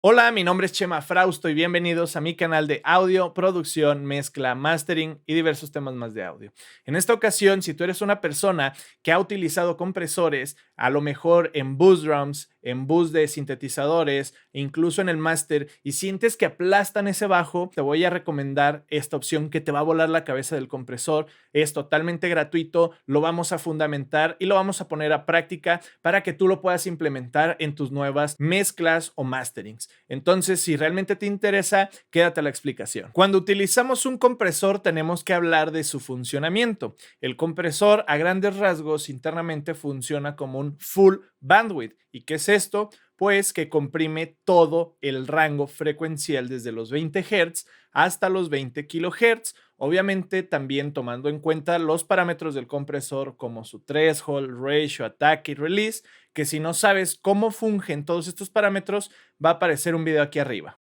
Hola, mi nombre es Chema Frausto y bienvenidos a mi canal de audio, producción, mezcla, mastering y diversos temas más de audio. En esta ocasión, si tú eres una persona que ha utilizado compresores, a lo mejor en boost drums, en boost de sintetizadores, e incluso en el master, y sientes que aplastan ese bajo, te voy a recomendar esta opción que te va a volar la cabeza del compresor. Es totalmente gratuito, lo vamos a fundamentar y lo vamos a poner a práctica para que tú lo puedas implementar en tus nuevas mezclas o masterings. Entonces, si realmente te interesa, quédate a la explicación. Cuando utilizamos un compresor, tenemos que hablar de su funcionamiento. El compresor, a grandes rasgos, internamente funciona como un full bandwidth. ¿Y qué es esto? Pues que comprime todo el rango frecuencial desde los 20 Hz hasta los 20 kHz. Obviamente también tomando en cuenta los parámetros del compresor como su threshold, ratio, attack y release, que si no sabes cómo fungen todos estos parámetros, va a aparecer un video aquí arriba.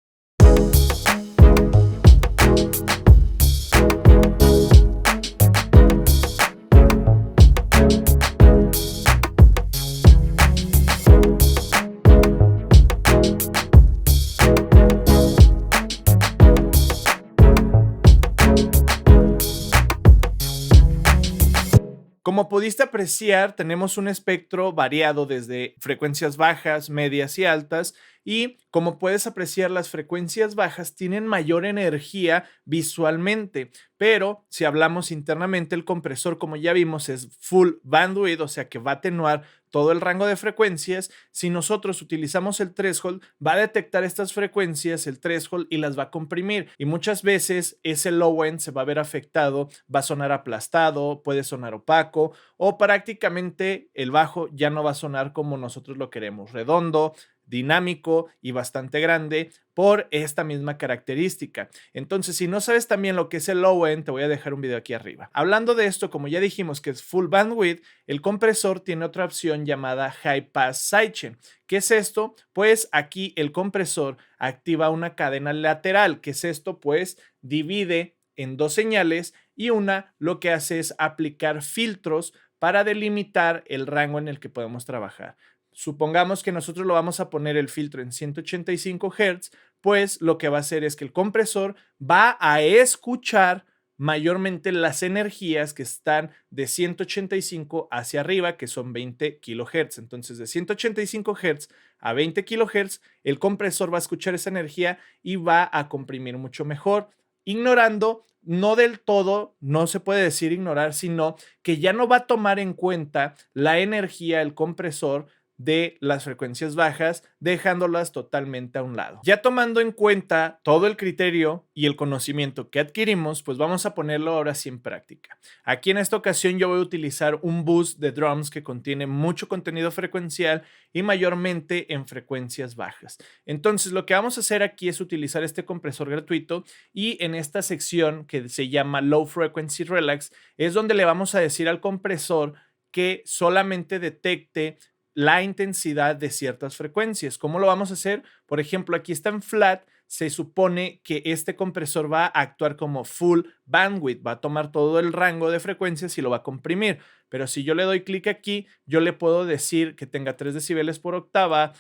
Como pudiste apreciar, tenemos un espectro variado desde frecuencias bajas, medias y altas, y como puedes apreciar, las frecuencias bajas tienen mayor energía visualmente, pero si hablamos internamente, el compresor, como ya vimos, es full bandwidth, o sea que va a atenuar todo el rango de frecuencias. Si nosotros utilizamos el threshold, va a detectar estas frecuencias, el threshold, y las va a comprimir, y muchas veces ese low end se va a ver afectado, va a sonar aplastado, puede sonar opaco, o prácticamente el bajo ya no va a sonar como nosotros lo queremos, redondo, dinámico y bastante grande por esta misma característica. Entonces, si no sabes también lo que es el low end, te voy a dejar un video aquí arriba. Hablando de esto, como ya dijimos que es full bandwidth, el compresor tiene otra opción llamada High Pass Sidechain. ¿Qué es esto? Pues aquí el compresor activa una cadena lateral. ¿Qué es esto? Pues divide en dos señales, y una lo que hace es aplicar filtros para delimitar el rango en el que podemos trabajar. Supongamos que nosotros lo vamos a poner el filtro en 185 Hz, pues lo que va a hacer es que el compresor va a escuchar mayormente las energías que están de 185 hacia arriba, que son 20 kHz. Entonces, de 185 Hz a 20 kHz, el compresor va a escuchar esa energía y va a comprimir mucho mejor, ignorando, no del todo, no se puede decir ignorar, sino que ya no va a tomar en cuenta la energía del compresor de las frecuencias bajas, dejándolas totalmente a un lado. Ya tomando en cuenta todo el criterio y el conocimiento que adquirimos, pues vamos a ponerlo ahora sí en práctica. Aquí en esta ocasión yo voy a utilizar un boost de drums que contiene mucho contenido frecuencial y mayormente en frecuencias bajas. Entonces, lo que vamos a hacer aquí es utilizar este compresor gratuito, y en esta sección que se llama Low Frequency Relax es donde le vamos a decir al compresor que solamente detecte la intensidad de ciertas frecuencias. ¿Cómo lo vamos a hacer? Por ejemplo, aquí está en flat, se supone que este compresor va a actuar como full bandwidth, va a tomar todo el rango de frecuencias y lo va a comprimir. Pero si yo le doy clic aquí, yo le puedo decir que tenga 3 decibeles por octava,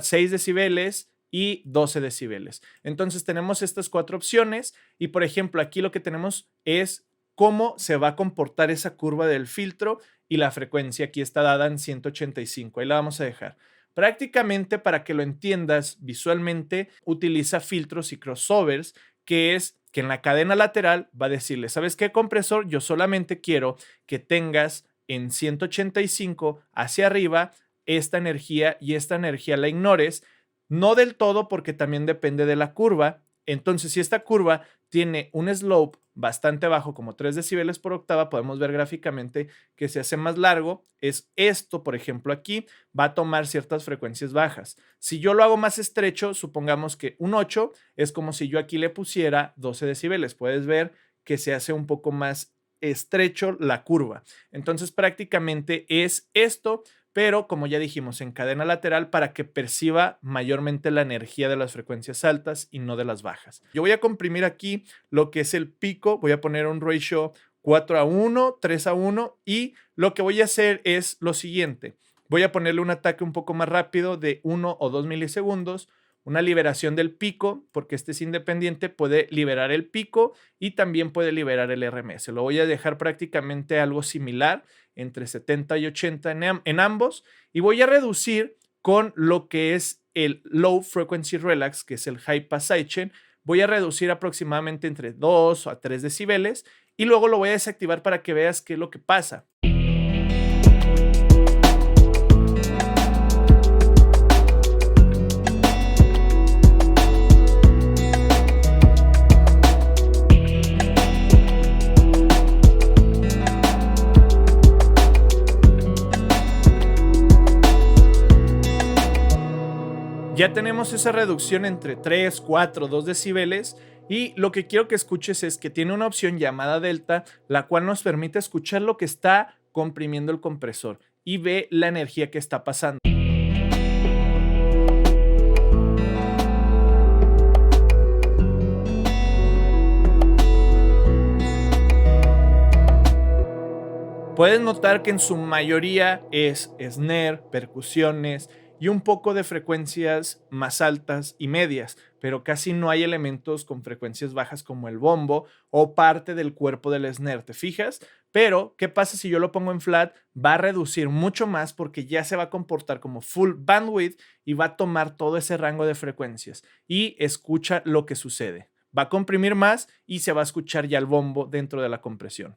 6 decibeles y 12 decibeles. Entonces tenemos estas cuatro opciones, y por ejemplo aquí lo que tenemos es cómo se va a comportar esa curva del filtro, y la frecuencia aquí está dada en 185. Ahí la vamos a dejar. Prácticamente, para que lo entiendas visualmente, utiliza filtros y crossovers, que es que en la cadena lateral va a decirle, ¿sabes qué, compresor? Yo solamente quiero que tengas en 185 hacia arriba esta energía, y esta energía la ignores, no del todo porque también depende de la curva. Entonces, si esta curva tiene un slope bastante bajo, como 3 decibeles por octava, podemos ver gráficamente que se hace más largo. Es esto, por ejemplo, aquí va a tomar ciertas frecuencias bajas. Si yo lo hago más estrecho, supongamos que un 8, es como si yo aquí le pusiera 12 decibeles. Puedes ver que se hace un poco más estrecho la curva. Entonces, prácticamente es esto, pero como ya dijimos, en cadena lateral, para que perciba mayormente la energía de las frecuencias altas y no de las bajas. Yo voy a comprimir aquí lo que es el pico, voy a poner un ratio 4:1, 3:1, y lo que voy a hacer es lo siguiente. Voy a ponerle un ataque un poco más rápido de 1 o 2 milisegundos, una liberación del pico, porque este es independiente, puede liberar el pico y también puede liberar el RMS. Lo voy a dejar prácticamente algo similar, entre 70 y 80 en ambos, y voy a reducir con lo que es el Low Frequency Relax, que es el High Pass Sidechain. Voy a reducir aproximadamente entre 2 a 3 decibeles y luego lo voy a desactivar para que veas qué es lo que pasa. Ya tenemos esa reducción entre 3, 4, 2 decibeles y lo que quiero que escuches es que tiene una opción llamada delta, la cual nos permite escuchar lo que está comprimiendo el compresor y ve la energía que está pasando. Puedes notar que en su mayoría es snare, percusiones y un poco de frecuencias más altas y medias, pero casi no hay elementos con frecuencias bajas como el bombo o parte del cuerpo del snare, ¿te fijas? Pero, ¿qué pasa si yo lo pongo en flat? Va a reducir mucho más porque ya se va a comportar como full bandwidth y va a tomar todo ese rango de frecuencias y escucha lo que sucede. Va a comprimir más y se va a escuchar ya el bombo dentro de la compresión.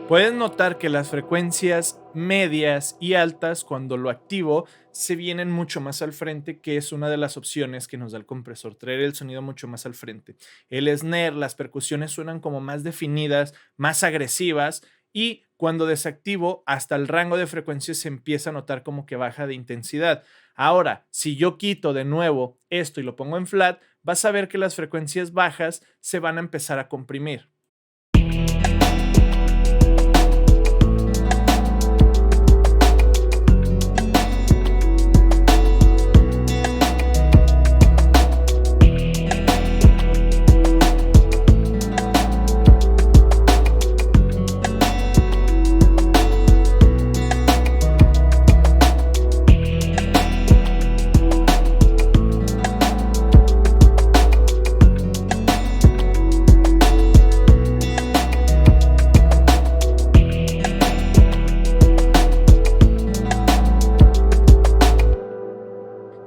Puedes notar que las frecuencias medias y altas, cuando lo activo, se vienen mucho más al frente, que es una de las opciones que nos da el compresor, traer el sonido mucho más al frente. El snare, las percusiones suenan como más definidas, más agresivas, y cuando desactivo, hasta el rango de frecuencias se empieza a notar como que baja de intensidad. Ahora, si yo quito de nuevo esto y lo pongo en flat, vas a ver que las frecuencias bajas se van a empezar a comprimir.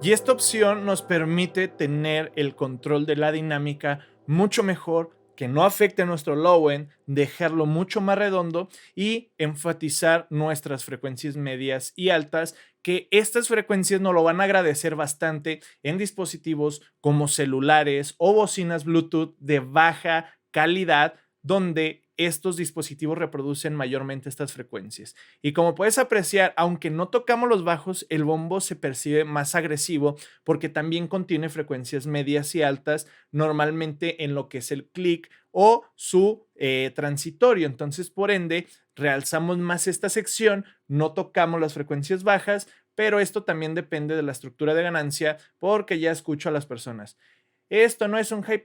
Y esta opción nos permite tener el control de la dinámica mucho mejor, que no afecte a nuestro low end, dejarlo mucho más redondo y enfatizar nuestras frecuencias medias y altas, que estas frecuencias nos lo van a agradecer bastante en dispositivos como celulares o bocinas Bluetooth de baja calidad, donde estos dispositivos reproducen mayormente estas frecuencias. Y como puedes apreciar, aunque no tocamos los bajos, el bombo se percibe más agresivo porque también contiene frecuencias medias y altas, normalmente en lo que es el click o su transitorio. Entonces, por ende, realzamos más esta sección, no tocamos las frecuencias bajas, pero esto también depende de la estructura de ganancia, porque ya escucho a las personas: esto no es un high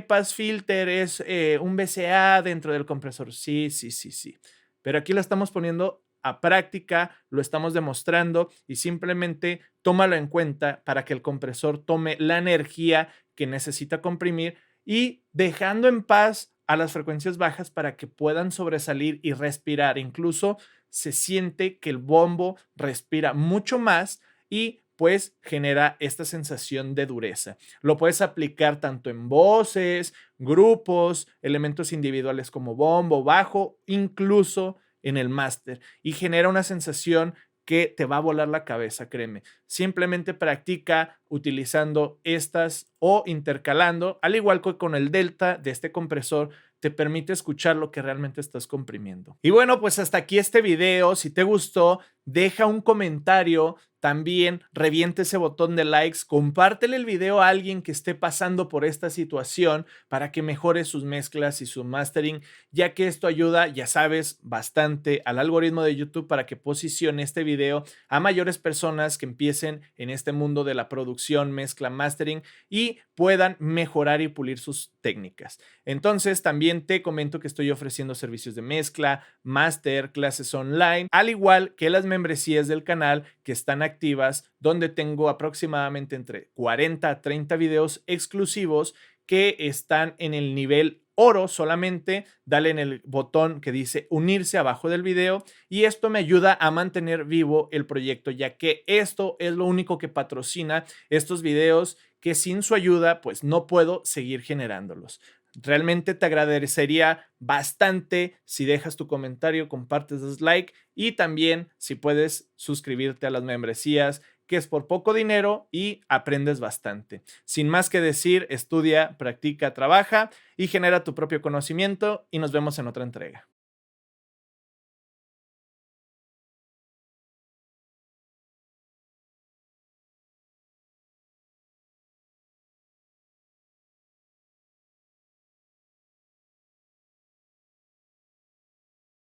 pass filter, es un VCA dentro del compresor. Sí, sí, sí, sí. Pero aquí lo estamos poniendo a práctica, lo estamos demostrando y simplemente tómalo en cuenta para que el compresor tome la energía que necesita comprimir y dejando en paz a las frecuencias bajas para que puedan sobresalir y respirar. Incluso se siente que el bombo respira mucho más y pues genera esta sensación de dureza. Lo puedes aplicar tanto en voces, grupos, elementos individuales como bombo, bajo, incluso en el máster, y genera una sensación que te va a volar la cabeza, créeme. Simplemente practica utilizando estas o intercalando, al igual que con el delta de este compresor, te permite escuchar lo que realmente estás comprimiendo. Y bueno, pues hasta aquí este video. Si te gustó, deja un comentario, también reviente ese botón de likes, compártele el video a alguien que esté pasando por esta situación para que mejore sus mezclas y su mastering, ya que esto ayuda, ya sabes, bastante al algoritmo de YouTube para que posicione este video a mayores personas que empiecen en este mundo de la producción, mezcla, mastering y puedan mejorar y pulir sus técnicas. Entonces, también te comento que estoy ofreciendo servicios de mezcla, máster, clases online, al igual que las membresías del canal que están activas, donde tengo aproximadamente entre 40 a 30 videos exclusivos que están en el nivel oro solamente. Dale en el botón que dice unirse abajo del video y esto me ayuda a mantener vivo el proyecto, ya que esto es lo único que patrocina estos videos, que sin su ayuda pues no puedo seguir generándolos. Realmente te agradecería bastante si dejas tu comentario, compartes, das like y también si puedes suscribirte a las membresías, que es por poco dinero y aprendes bastante. Sin más que decir, estudia, practica, trabaja y genera tu propio conocimiento y nos vemos en otra entrega.